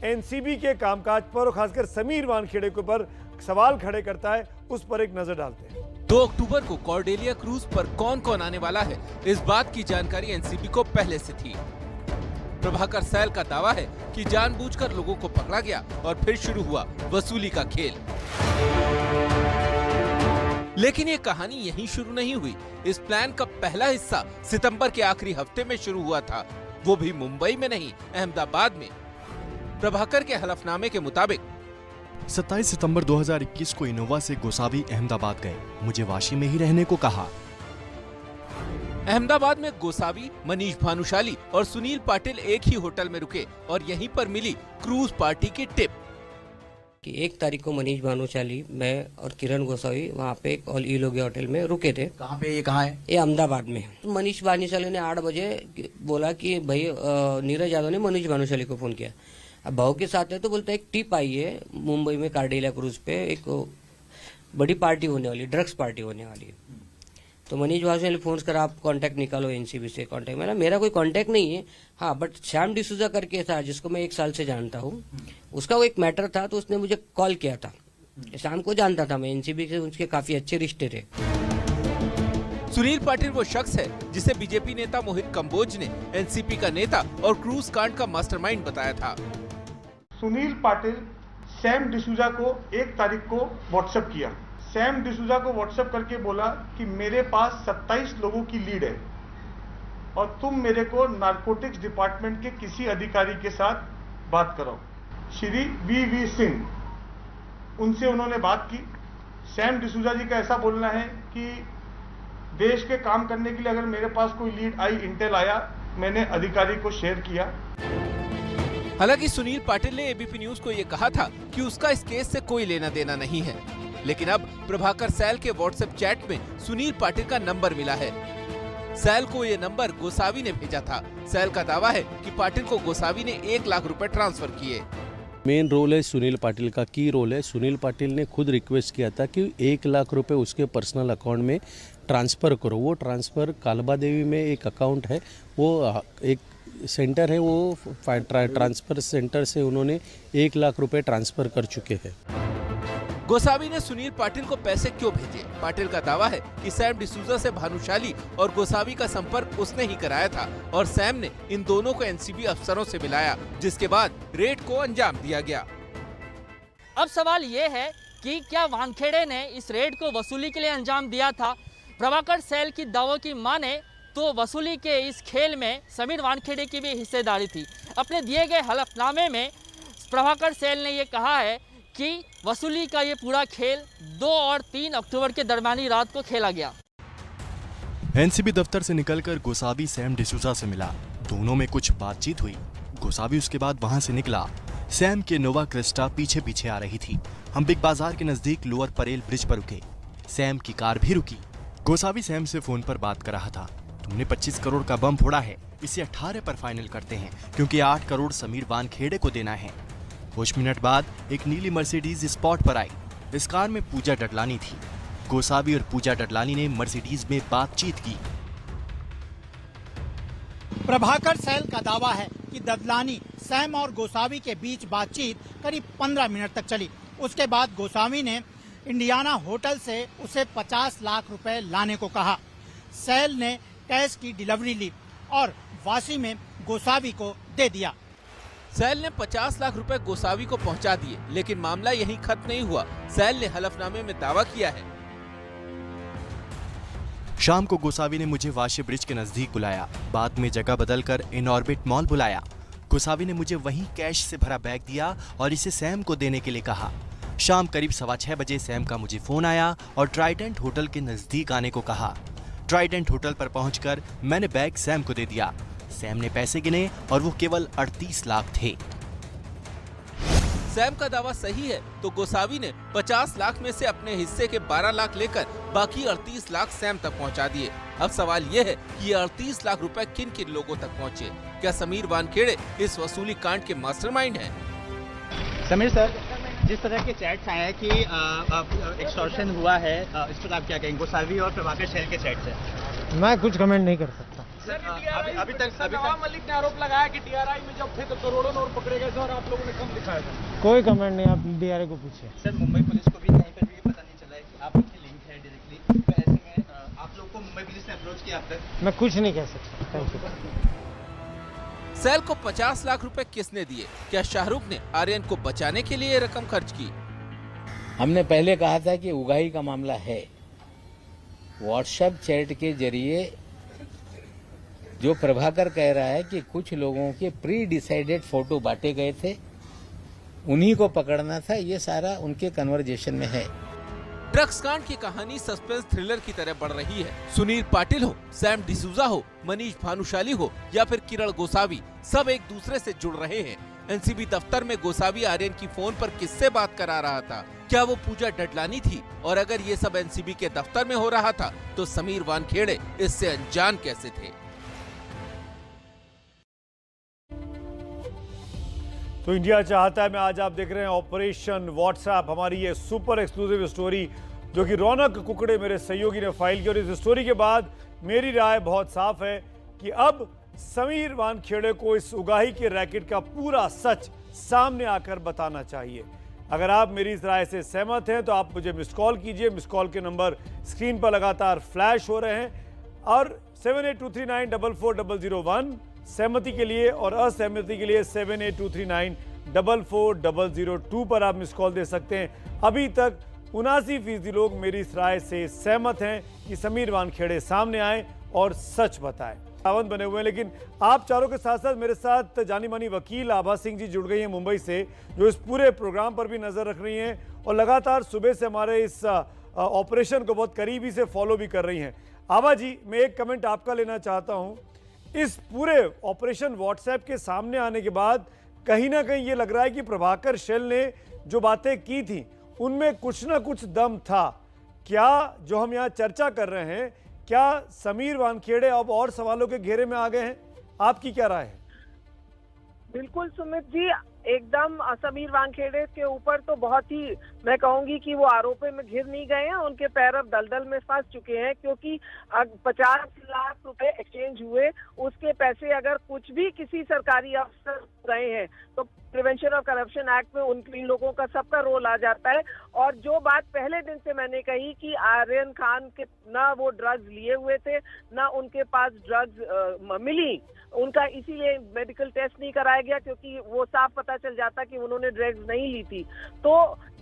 एनसीबी के कामकाज पर और खासकर समीर वानखेड़े के ऊपर सवाल खड़े करता है, उस पर एक नजर डालते हैं। 2 अक्टूबर को कॉर्डेलिया क्रूज पर कौन कौन आने वाला है, इस बात की जानकारी एनसीबी को पहले से थी। प्रभाकर सैल का दावा है कि जानबूझकर लोगों को पकड़ा गया और फिर शुरू हुआ वसूली का खेल। लेकिन ये कहानी यहीं शुरू नहीं हुई। इस प्लान का पहला हिस्सा सितंबर के आखिरी हफ्ते में शुरू हुआ था, वो भी मुंबई में नहीं, अहमदाबाद में। प्रभाकर के हलफनामे के मुताबिक 27 सितंबर 2021 को इनोवा से गोसावी अहमदाबाद गए। मुझे वाशी में ही रहने को कहा। अहमदाबाद में गोसावी, मनीष भानुशाली और सुनील पाटिल एक ही होटल में रुके और यहीं पर मिली क्रूज पार्टी की टिप कि 1 तारीख को मनीष भानुशाली, मैं और किरण गोसावी वहाँ पे एक ऑल ईलोगिया होटल में रुके थे। कहाँ पे, ये कहाँ है? ये अहमदाबाद में। मनीष भानुशाली ने 8 बजे बोला कि भाई नीरज यादव ने मनीष भानुशाली को फोन किया। अब भाव के साथ है तो बोलता है एक टिप आई है मुंबई में कार्डेलिया क्रूज पे, एक बड़ी पार्टी होने वाली, ड्रग्स पार्टी होने वाली है। तो मनीष भानुशाली ने फोन कर, आप कांटेक्ट निकालो एनसीबी से कांटेक्ट। मेरा कोई कांटेक्ट नहीं है, हाँ बट सैम डिसूजा करके था जिसको मैं 1 साल से जानता हूँ, उसका वो एक मैटर था तो उसने मुझे कॉल किया था। शाम को जानता था मैं, एनसीबी से उसके काफी अच्छे रिश्ते थे। सुनील पाटिल वो शख्स है जिसे बीजेपी नेता मोहित कंबोज ने एनसीपी का नेता और क्रूज कांड का मास्टरमाइंड बताया था। सुनील पाटिल सैम डिसूजा को 1 तारीख को व्हाट्सएप किया। सैम डिसूजा को व्हाट्सएप करके बोला कि मेरे पास 27 लोगों की लीड है और तुम मेरे को नारकोटिक्स डिपार्टमेंट के किसी अधिकारी के साथ बात कराओ। श्री वी सिंह, उनसे उन्होंने बात की। सैम डिसूजा जी का ऐसा बोलना है कि देश के काम करने के लिए अगर मेरे पास कोई लीड आई, इंटेल आया, मैंने अधिकारी को शेयर किया। हालांकि सुनील पाटिल ने एबीपी न्यूज को ये कहा था कि उसका इस केस से कोई लेना देना नहीं है, लेकिन अब प्रभाकर सैल के व्हाट्सएप चैट में सुनील पाटिल का नंबर मिला है। सैल को ये नंबर गोसावी ने भेजा था। सैल का दावा है कि पाटिल को गोसावी ने 1 लाख रुपए ट्रांसफर किए। मेन रोल है सुनील पाटिल का, की रोल है। सुनील पाटिल ने खुद रिक्वेस्ट किया था कि 1 लाख रुपए उसके पर्सनल अकाउंट में ट्रांसफ़र करो। वो ट्रांसफ़र कालबा देवी में एक अकाउंट है, वो एक सेंटर है, वो ट्रांसफ़र सेंटर से उन्होंने 1 लाख रुपए ट्रांसफ़र कर चुके हैं। गोसावी ने सुनील पाटिल को पैसे क्यों भेजे? पाटिल का दावा है कि सैम डिसूजा से भानुशाली और गोसावी का संपर्क उसने ही कराया था और सैम ने इन दोनों को एनसीबी अफसरों से मिलाया, जिसके बाद रेड को अंजाम दिया गया। अब सवाल ये है कि क्या वानखेड़े ने इस रेड को वसूली के लिए अंजाम दिया था? प्रभाकर सैल की दावों की माने तो वसूली के इस खेल में समीर वानखेड़े की भी हिस्सेदारी थी। अपने दिए गए हलफनामे में प्रभाकर सैल ने ये कहा है कि वसूली का ये पूरा खेल 2 और 3 अक्टूबर के दरमियानी रात को खेला गया। एनसीबी दफ्तर से निकलकर गोसावी सैम डिसूजा से मिला। दोनों में कुछ बातचीत हुई। गोसावी उसके बाद वहां से निकला। सैम के नोवा क्रिस्टा पीछे पीछे आ रही थी। हम बिग बाजार के नजदीक लोअर परेल ब्रिज पर रुके। सैम की कार भी रुकी। गोसावी सैम से फोन पर बात कर रहा था। तुमने 25 करोड़ का बम फोड़ा है, इसे 18 पर फाइनल करते हैं क्योंकि 8 करोड़ समीर वानखेड़े को देना है। कुछ मिनट बाद एक नीली मर्सिडीज स्पॉट पर आई। इस कार में पूजा डडलानी थी। गोसावी और पूजा डडलानी ने मर्सिडीज में बातचीत की। प्रभाकर सैल का दावा है कि डडलानी, सैम और गोसावी के बीच बातचीत करीब 15 मिनट तक चली। उसके बाद गोसावी ने इंडियाना होटल से उसे 50 लाख रुपए लाने को कहा। सैल ने कैश की डिलीवरी ली और वासी में गोसावी को दे दिया। सैल ने 50 लाख रुपए गोसावी को पहुंचा दिए, लेकिन मामला यहीं खत्म नहीं हुआ। सैल ने हलफनामे में दावा किया है। शाम को गोसावी ने मुझे वाशी ब्रिज के नजदीक बुलाया। बाद में जगह बदलकर इनऑर्बिट मॉल बुलाया। गोसावी ने मुझे वहीं कैश से भरा बैग दिया और इसे सैम को देने के लिए कहा। शाम करीब 6:15 बजे सैम का मुझे फोन आया और ट्राइडेंट होटल के नजदीक आने को कहा। ट्राइडेंट होटल पर पहुंचकर मैंने बैग सैम को दे दिया। सैम ने पैसे गिने और वो केवल 38 लाख थे। सैम का दावा सही है तो गोसावी ने 50 लाख में से अपने हिस्से के 12 लाख लेकर बाकी 38 लाख सैम तक पहुंचा दिए। अब सवाल ये है कि ये 38 लाख रुपए किन किन लोगों तक पहुंचे? क्या समीर वानखेड़े इस वसूली कांड के मास्टरमाइंड हैं? समीर सर, जिस तरह के चैट्स आए हैं कि एक्सटॉर्शन हुआ है, इस पर आप क्या कहेंगे? गोसावी और प्रभाकर सैल के चैट से मैं कुछ कमेंट नहीं कर सकता। अभी तक नवाब मलिक ने आरोप लगाया कि डीआरआई में जब थे तो करोड़ों नोट पकड़े गए थे और आप लोगों ने कम दिखाया था। कोई कमेंट नहीं, आप डीआरआई को पूछिए। सर, मुंबई पुलिस को भी कहीं पर भी पता नहीं चला है कि आप उनसे लिंक है डायरेक्टली, तो ऐसे में आप लोग को मुंबई पुलिस ने अप्रोच किया अब तक? मैं कुछ नहीं कह सकता। Thank you. सैल को 50 लाख रुपए किसने दिए? क्या शाहरुख ने आर्यन को बचाने के लिए रकम खर्च की? हमने पहले कहा था कि उगाही का मामला है। व्हाट्सएप चैट के जरिए जो प्रभाकर कह रहा है कि कुछ लोगों के प्री डिसाइडेड फोटो बांटे गए थे, उन्हीं को पकड़ना था, ये सारा उनके कन्वर्जेशन में है। ड्रग्स कांड की कहानी सस्पेंस थ्रिलर की तरह बढ़ रही है। सुनील पाटिल हो, सैम डिसूजा हो, मनीष भानुशाली हो या फिर किरण गोसावी, सब एक दूसरे से जुड़ रहे हैं। एनसीबी दफ्तर में गोसावी आर्यन की फोन पर किससे बात करा रहा था? क्या वो पूजा डडलानी थी? और अगर ये सब एनसीबी के दफ्तर में हो रहा था तो समीर वानखेड़े इससे अनजान कैसे थे? तो इंडिया चाहता है में आज आप देख रहे हैं ऑपरेशन व्हाट्सएप, हमारी ये सुपर एक्सक्लूसिव स्टोरी जो कि रौनक कुकड़े मेरे सहयोगी ने फाइल की। और इस स्टोरी के बाद मेरी राय बहुत साफ है कि अब समीर वानखेड़े को इस उगाही के रैकेट का पूरा सच सामने आकर बताना चाहिए। अगर आप मेरी इस राय से सहमत हैं तो आप मुझे मिस कॉल कीजिए। मिस कॉल के नंबर स्क्रीन पर लगातार फ्लैश हो रहे हैं और 7823944001 सहमति के लिए और असहमति के लिए 7823944002 पर आप मिस कॉल दे सकते हैं। अभी तक 79% लोग मेरी इस राय से सहमत हैं कि समीर वानखेड़े सामने आए और सच बताएं। पाबंद बने हुए हैं, लेकिन आप चारों के साथ साथ मेरे साथ जानी मानी वकील आभा सिंह जी जुड़ गई हैं मुंबई से, जो इस पूरे प्रोग्राम पर भी नजर रख रही हैं और लगातार सुबह से हमारे इस ऑपरेशन को बहुत करीबी से फॉलो भी कर रही हैं। आभा जी, मैं एक कमेंट आपका लेना चाहता हूं। इस पूरे ऑपरेशन व्हाट्सएप के सामने आने के बाद कहीं ना कहीं ये लग रहा है कि प्रभाकर सैल ने जो बातें की थी उनमें कुछ ना कुछ दम था। क्या जो हम यहाँ चर्चा कर रहे हैं, क्या समीर वानखेड़े अब और सवालों के घेरे में आ गए हैं? आपकी क्या राय है? बिल्कुल सुमित जी, एकदम समीर वानखेड़े के ऊपर तो बहुत ही, मैं कहूंगी कि वो आरोपों में घिर नहीं गए हैं, उनके पैर अब दलदल में फंस चुके हैं, क्योंकि 50 लाख रुपए एक्सचेंज हुए, उसके पैसे अगर कुछ भी किसी सरकारी अफसर गए हैं तो प्रिवेंशन ऑफ करप्शन एक्ट में इन लोगों का सबका रोल आ जाता है। और जो बात पहले दिन से मैंने कही कि आर्यन खान के ना वो ड्रग्स लिए हुए थे, ना उनके पास ड्रग्स मिली, उनका इसीलिए मेडिकल टेस्ट नहीं कराया गया क्योंकि वो साफ पता चल जाता कि उन्होंने ड्रग्स नहीं ली थी। तो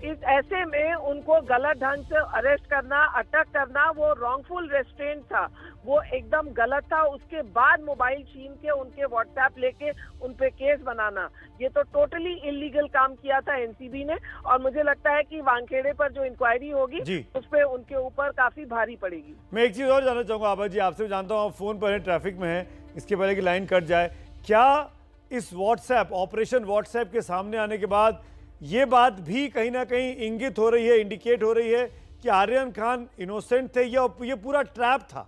इस ऐसे में उनको गलत ढंग से अरेस्ट करना, अटक करना, वो रॉन्गफुल रेस्ट्रेंट था, वो एकदम गलत था। उसके बाद मोबाइल छीन के उनके व्हाट्सएप लेके उन पे केस बनाना, ये तो टोटली इलीगल काम किया था एनसीबी ने। और मुझे लगता है कि वानखेड़े पर जो इंक्वायरी होगी उस पे उनके ऊपर काफी भारी पड़ेगी। मैं एक चीज और जानना चाहूंगा आभा जी आपसे, जानता हूँ आप फोन पर हैं, ट्रैफिक में हैं, इसके पहले की लाइन कट जाए, क्या इस व्हाट्सएप ऑपरेशन व्हाट्सएप के सामने आने के बाद ये बात भी कहीं ना कहीं इंगित हो रही है, इंडिकेट हो रही है कि आर्यन खान इनोसेंट थे या ये पूरा ट्रैप था?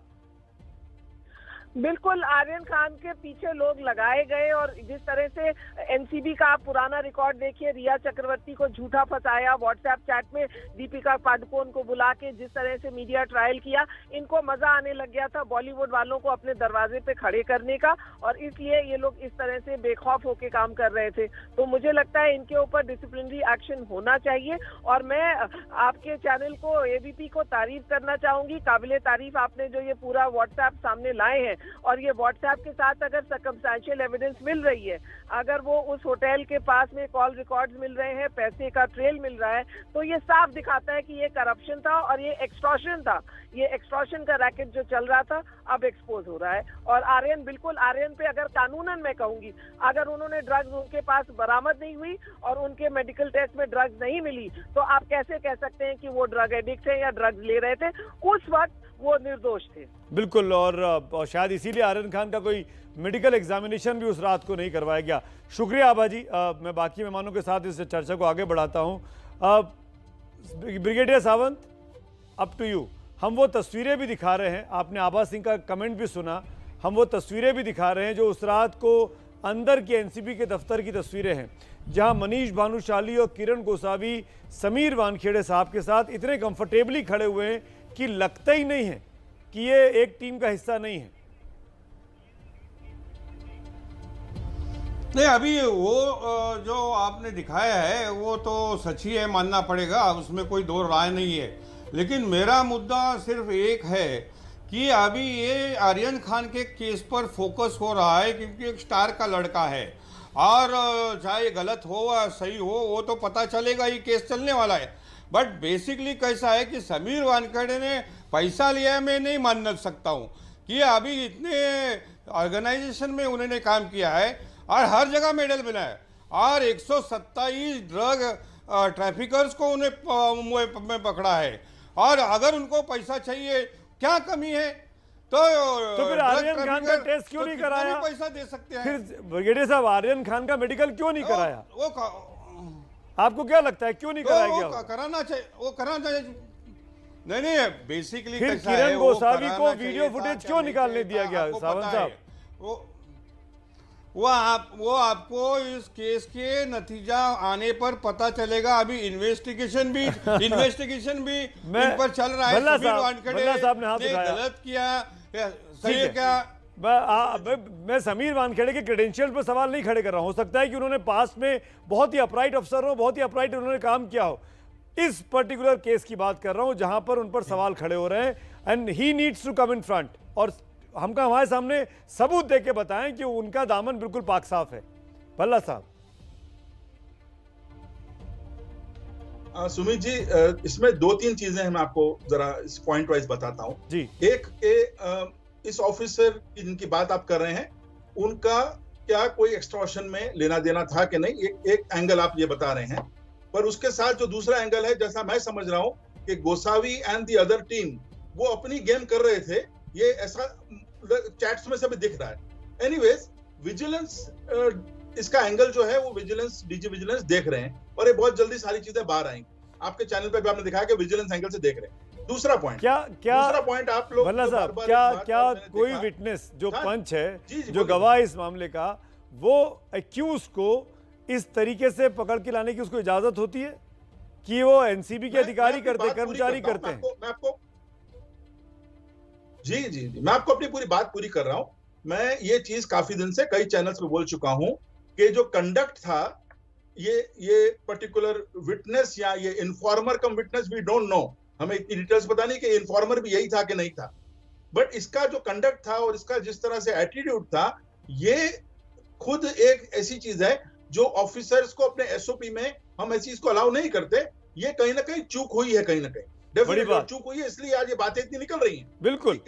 बिल्कुल, आर्यन खान के पीछे लोग लगाए गए और जिस तरह से एनसीबी का आप पुराना रिकॉर्ड देखिए, रिया चक्रवर्ती को झूठा फंसाया, व्हाट्सएप चैट में दीपिका पादुकोण को बुला के जिस तरह से मीडिया ट्रायल किया, इनको मजा आने लग गया था बॉलीवुड वालों को अपने दरवाजे पे खड़े करने का, और इसलिए ये लोग इस तरह से बेखौफ होके काम कर रहे थे। तो मुझे लगता है इनके ऊपर डिसिप्लिनरी एक्शन होना चाहिए। और मैं आपके चैनल को, एबीपी को तारीफ करना चाहूंगी, काबिले तारीफ आपने जो ये पूरा व्हाट्सएप सामने लाए हैं, और ये व्हाट्सएप के साथ अगर सर्कमस्टेंशियल एविडेंस मिल रही है, अगर वो उस होटल के पास में कॉल रिकॉर्ड्स मिल रहे हैं, पैसे का ट्रेल मिल रहा है, तो ये साफ दिखाता है कि ये करप्शन था और ये एक्सटॉर्शन था। ये एक्सटॉर्शन का रैकेट जो चल रहा था अब एक्सपोज हो रहा है। और आर्यन, बिल्कुल आर्यन पे अगर कानूनन मैं कहूंगी, अगर उन्होंने ड्रग्स उनके पास बरामद नहीं हुई और उनके मेडिकल टेस्ट में ड्रग्स नहीं मिली, तो आप कैसे कह सकते हैं कि वो ड्रग एडिक्ट है या ड्रग्स ले रहे थे? उस वक्त वो निर्दोष थे। बिल्कुल, और शायद इसीलिए आर्यन खान का कोई मेडिकल एग्जामिनेशन भी उस रात को नहीं करवाया गया। शुक्रिया आभा जी। मैं बाकी मेहमानों के साथ इस चर्चा को आगे बढ़ाता हूं। Brigadier Sawant, up to you. हम वो तस्वीरें भी दिखा रहे हैं, आपने आभा सिंह का कमेंट भी सुना, हम वो तस्वीरें भी दिखा रहे हैं जो उस रात को अंदर के एनसीबी के दफ्तर की तस्वीरें हैं, जहां मनीष भानुशाली और किरण गोसावी समीर वानखेड़े साहब के साथ इतने कंफर्टेबली खड़े हुए हैं कि लगता ही नहीं है कि ये एक टीम का हिस्सा नहीं है। नहीं, अभी वो जो आपने दिखाया है वो तो सच ही है, मानना पड़ेगा, उसमें कोई दो राय नहीं है। लेकिन मेरा मुद्दा सिर्फ एक है कि अभी ये आर्यन खान के केस पर फोकस हो रहा है क्योंकि एक स्टार का लड़का है, और चाहे गलत हो या सही हो वो तो पता चलेगा, ही केस चलने वाला है। बट बेसिकली कैसा है कि समीर वानखेड़े ने पैसा लिया है, मैं नहीं मान सकता हूँ कि अभी इतने ऑर्गेनाइजेशन में उन्होंने काम किया है और हर जगह मेडल मिला है, और 127 ड्रग ट्रैफिकर्स को उन्हें मुंबई में पकड़ा है। और अगर उनको पैसा चाहिए, क्या कमी है? तो फिर आर्यन खान का टेस्ट क्यों नहीं कराया? पैसा दे सकते हैं। फिर ब्रिगेडियर साहब, आर्यन खान का मेडिकल क्यों नहीं कराया? आपको क्या लगता है क्यों नहीं कराया गया? कराना चाहिए, वो कराना चाहिए। नहीं, बेसिकली फिर किरण गोसावी को वीडियो फुटेज क्यों निकालने दिया गया सावंत साहब? वो आपको इस केस के नतीजा आने पर पता चलेगा। अभी इन्वेस्टिगेशन भी इन पर चल रहा है। भल्ला साहब ने हाथ उठाया, गलत किया, सही है क्या? मैं समीर वानखेड़े के क्रेडेंशियल पर सवाल नहीं खड़े कर रहा हूं। हो सकता है कि उन्होंने पास्ट में बहुत ही अपराइट अफसर हो, बहुत ही अपराइट उन्होंने काम किया हो। इस पर्टिकुलर केस की बात कर रहा हूं जहां पर उन पर सवाल खड़े हो रहे हैं, and he needs to come in front, और हमका हमारे सामने सबूत देके बताएं कि उनका दामन बिल्कुल पाक साफ है। भल्ला साहब। सुमित जी, इसमें 2-3 चीजें हैं, मैं आपको जरा इस पॉइंट वाइज बताता हूं जी। एक, इस ऑफिसर जिनकी बात आप कर रहे हैं, उनका क्या कोई एक्सटॉर्शन में लेना देना था कि नहीं, एक एंगल आप ये बता रहे हैं। पर उसके साथ जो दूसरा एंगल है, जैसा मैं समझ रहा हूं कि Gosavi and the other team वो अपनी गेम कर रहे थे, ये ऐसा चैट्स में से भी दिख रहा है। एनीवेज, विजिलेंस इसका एंगल जो है वो विजिलेंस, डीजी विजिलेंस देख रहे हैं, और ये बहुत जल्दी सारी चीजें बाहर आएंगी। आपके चैनल पे भी आपने दिखाया कि विजिलेंस एंगल से देख रहे हैं। दूसरा पॉइंट, दूसरा पॉइंट आप लोग, भल्ला साहब, क्या कोई विटनेस जो पंच है, जो गवाह इस मामले का, वो एक्यूज को इस तरीके से पकड़ के लाने की उसको इजाजत होती है कि वो एनसीबी के अधिकारी करते हैं, कर्मचारी करते हैं? मैं आपको जी मैं आपको अपनी पूरी बात पूरी कर रहा हूं। मैं ये चीज काफी दिन से कई चैनल्स पे बोल चुका हूं कि जो कंडक्ट था, ये पर्टिकुलर विटनेस या ये informer cum witness, we don't know, हमें इतनी डिटेल्स पता नहीं कि इन्फॉर्मर भी यही था कि नहीं था, बट इसका जो कंडक्ट था और इसका जिस तरह से एटीट्यूड था, ये खुद एक ऐसी चीज है जो ऑफिसर्स को अपने एसओपी में हम ऐसी चीज को अलाउ नहीं करते। ये कहीं ना कहीं चूक हुई है, कहीं ना कहीं डेफिनेटली चूक हुई है, इसलिए आज ये बातें इतनी निकल रही हैं। बिल्कुल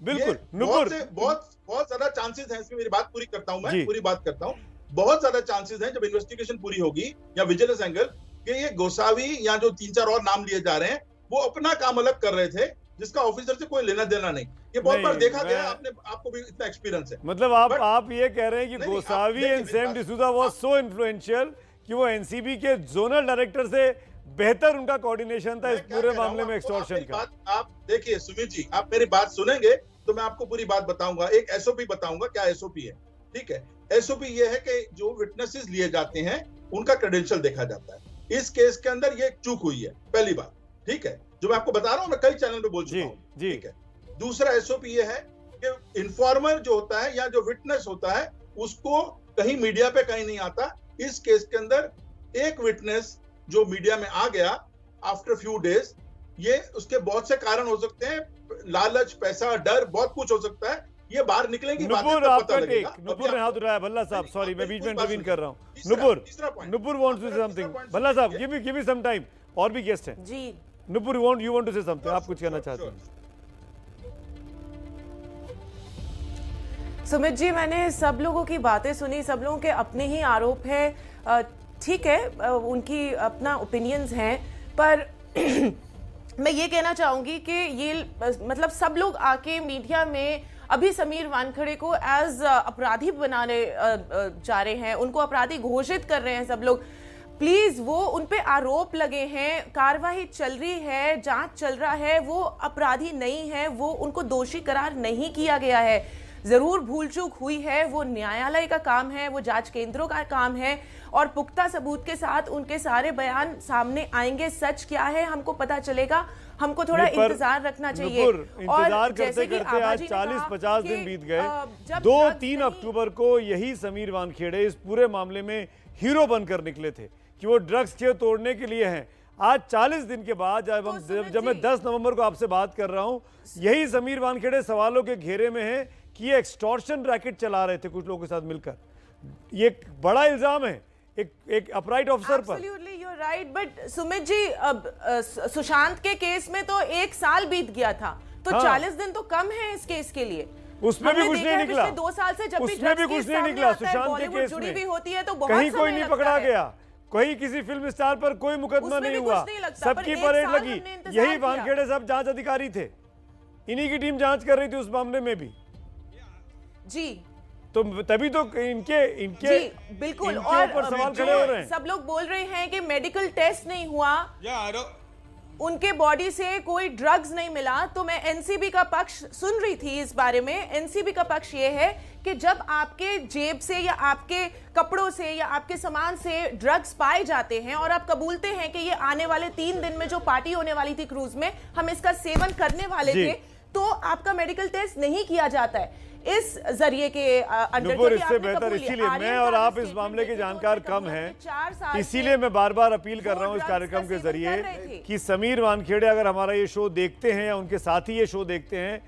बिल्कुल। बहुत ज्यादा चांसेस हैं, इसमें मेरी बात पूरी करता हूं, मैं पूरी बात करता हूं। बहुत ज्यादा चांसेस हैं जब इन्वेस्टिगेशन पूरी होगी या विजिलेंस एंगल कि ये गोसावी या जो 3-4 और नाम लिए जा रहे हैं वो अपना काम अलग कर रहे थे, जिसका ऑफिसर से कोई लेना देना नहीं। ये बहुत बार देखा गया, आपको भी इतना एक्सपीरियंस है। मतलब आप ये कह रहे हैं कि Gosavi and Sam D'Souza was so influential कि वो एनसीबी के जोनल डायरेक्टर से बेहतर उनका कोऑर्डिनेशन था इस पूरे मामले में एक्सटॉर्शन का। आप देखिए सुमित जी, आप मेरी बात सुनेंगे तो मैं आपको पूरी बात बताऊंगा, एक एसओपी बताऊंगा क्या एसओपी है। ठीक है, एसओपी ये है कि जो विटनेसेस लिए जाते हैं उनका क्रेडेंशियल देखा जाता है। इस केस के अंदर ये चूक हुई है, पहली बात। ठीक है, जो मैं आपको बता रहा हूं, मैं कई चैनल पे बोल चुका हूं। ठीक है, दूसरा एसओपी ये है कि इन्फॉर्मर जो होता है या जो विटनेस होता है उसको कहीं मीडिया पे कहीं नहीं आता। इस केस के अंदर एक विटनेस जो मीडिया में आ गया आफ्टर फ्यू डेज, ये उसके बहुत से कारण हो सकते हैं, लालच, पैसा, डर, बहुत कुछ हो सकता है। ये बाहर निकलेंगी नुपुर, आपका टेक। नुपुर ने हाथ उठाया। भल्ला साहब, सॉरी मैं बीच में इंटरवीन कर रहा हूं। Nupur wants to say something. Bhalla साहब, गिव मी सम टाइम, और भी गेस्ट हैं जी। Nupur, you want to say something, आप कुछ कहना चाहते हैं? सुमित जी, मैंने सब लोगों की बातें सुनी, सब लोगों के अपने ही आरोप है। ठीक है, उनकी अपना ओपिनियंस हैं, पर मैं ये कहना चाहूंगी कि ये मतलब सब लोग आके मीडिया में अभी समीर वानखेड़े को एज अपराधी बनाने जा रहे हैं, उनको अपराधी घोषित कर रहे हैं सब लोग। प्लीज, वो उन पे आरोप लगे हैं, कार्रवाई चल रही है, जांच चल रहा है, वो अपराधी नहीं है, वो उनको दोषी करार नहीं किया गया है। जरूर भूल चूक हुई है, वो न्यायालय का काम है, वो जांच केंद्रों का काम है, और पुख्ता सबूत के साथ उनके सारे बयान सामने आएंगे। सच क्या है हमको पता चलेगा, हमको थोड़ा इंतजार रखना चाहिए। इंतजार करते करते आज 40-50 दिन बीत गए। 2-3 अक्टूबर को यही समीर वानखेड़े इस पूरे मामले में हीरो बनकर निकले थे कि वो ड्रग्स के तोड़ने के लिए हैं। आज 40 दिन के बाद जब मैं 10 नवंबर को आपसे बात कर रहा हूं, यही समीर वानखेड़े सवालों के घेरे में है कि ये एक्सटॉर्शन रैकेट चला रहे थे कुछ लोगों के साथ मिलकर। ये एक बड़ा इल्जाम है एक अपराइट ऑफिसर पर। Absolutely, you're right, but Sumit ji, अब सुशांत के केस में तो 1 साल बीत गया था, तो 40 दिन तो कम है इस केस के लिए। उसमें भी कुछ नहीं निकला। 2 साल से जब भी उसमें भी कुछ नहीं निकला। सुशांत के केस जुड़ी में भी होती है तो बहुत कहीं कोई नहीं पकड़ा गया, कहीं किसी फिल्म स्टार पर कोई मुकदमा नहीं हुआ, सबकी परेड लगी। यही वानखेड़े साहब जांच अधिकारी थे, इन्हीं की टीम जांच कर रही थी उस मामले में भी जी। तो तभी तो इनके जी, बिल्कुल। और सवाल खड़े हो रहे हैं। सब लोग बोल रहे हैं कि मेडिकल टेस्ट नहीं हुआ, उनके बॉडी से कोई ड्रग्स नहीं मिला। तो मैं एनसीबी का पक्ष सुन रही थी इस बारे में। एनसीबी का पक्ष ये है कि जब आपके जेब से या आपके कपड़ों से या आपके सामान से ड्रग्स पाए जाते हैं और आप कबूलते हैं कि ये आने वाले 3 दिन में जो पार्टी होने वाली थी क्रूज में, हम इसका सेवन करने वाले थे, तो आपका मेडिकल टेस्ट नहीं किया जाता है इस जरिए के अंडर। इससे बेहतर, इसीलिए मैं और आप इस मामले के जानकार कम हैं, इसीलिए मैं बार बार अपील कर रहा हूं इस कार्यक्रम के जरिए कि समीर वानखेड़े अगर हमारा ये शो देखते हैं या उनके साथी ये शो देखते हैं,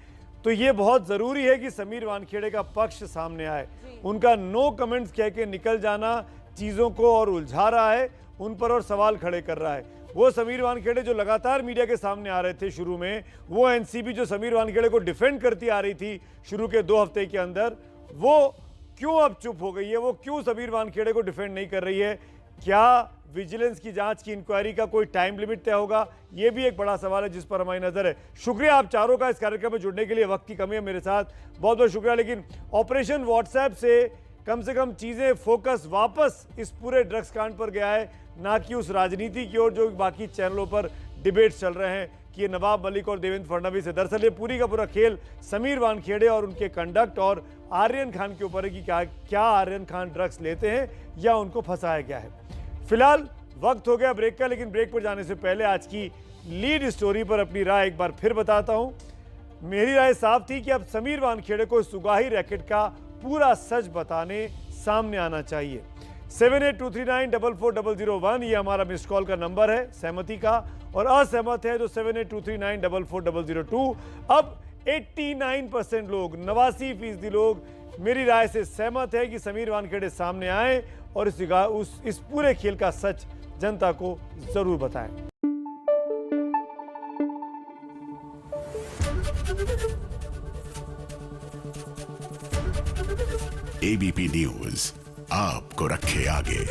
तो ये बहुत जरूरी है कि समीर वानखेड़े का पक्ष सामने आए। उनका नो कमेंट्स कह के निकल जाना चीजों को और उलझा रहा है, उन पर और सवाल खड़े कर रहा है। वो समीर वानखेड़े जो लगातार मीडिया के सामने आ रहे थे शुरू में, वो एनसीबी जो समीर वानखेड़े को डिफेंड करती आ रही थी शुरू के 2 हफ्ते के अंदर, वो क्यों अब चुप हो गई है? वो क्यों समीर वानखेड़े को डिफेंड नहीं कर रही है? क्या विजिलेंस की जांच की इंक्वायरी का कोई टाइम लिमिट तय होगा? ये भी एक बड़ा सवाल है जिस पर हमारी नजर है। शुक्रिया आप चारों का इस कार्यक्रम में जुड़ने के लिए। वक्त की कमी है मेरे साथ, बहुत बहुत शुक्रिया। लेकिन ऑपरेशन व्हाट्सएप से कम चीजें फोकस वापस इस पूरे ड्रग्स कांड पर गया है, ना कि उस राजनीति की ओर जो बाकी चैनलों पर डिबेट्स चल रहे हैं कि ये नवाब मलिक और देवेंद्र फडणवीस है। दरअसल ये पूरी का पूरा खेल समीर वानखेड़े और उनके कंडक्ट और आर्यन खान के ऊपर है कि क्या आर्यन खान ड्रग्स लेते हैं या उनको फंसाया गया है। फिलहाल वक्त हो गया ब्रेक का, लेकिन ब्रेक पर जाने से पहले आज की लीड स्टोरी पर अपनी राय एक बार फिर बताता हूं। मेरी राय साफ थी कि अब समीर वानखेड़े को सुगाही रैकेट का पूरा सच बताने सामने आना चाहिए। 7823944001 ये हमारा मिस कॉल का नंबर है सहमति का, और असहमत है तो 7823944002। अब 89% लोग, 89% लोग मेरी राय से सहमत है कि समीर वानखेड़े सामने आए और इस पूरे खेल का सच जनता को जरूर बताएं। एबीपी न्यूज आपको रखे आगे।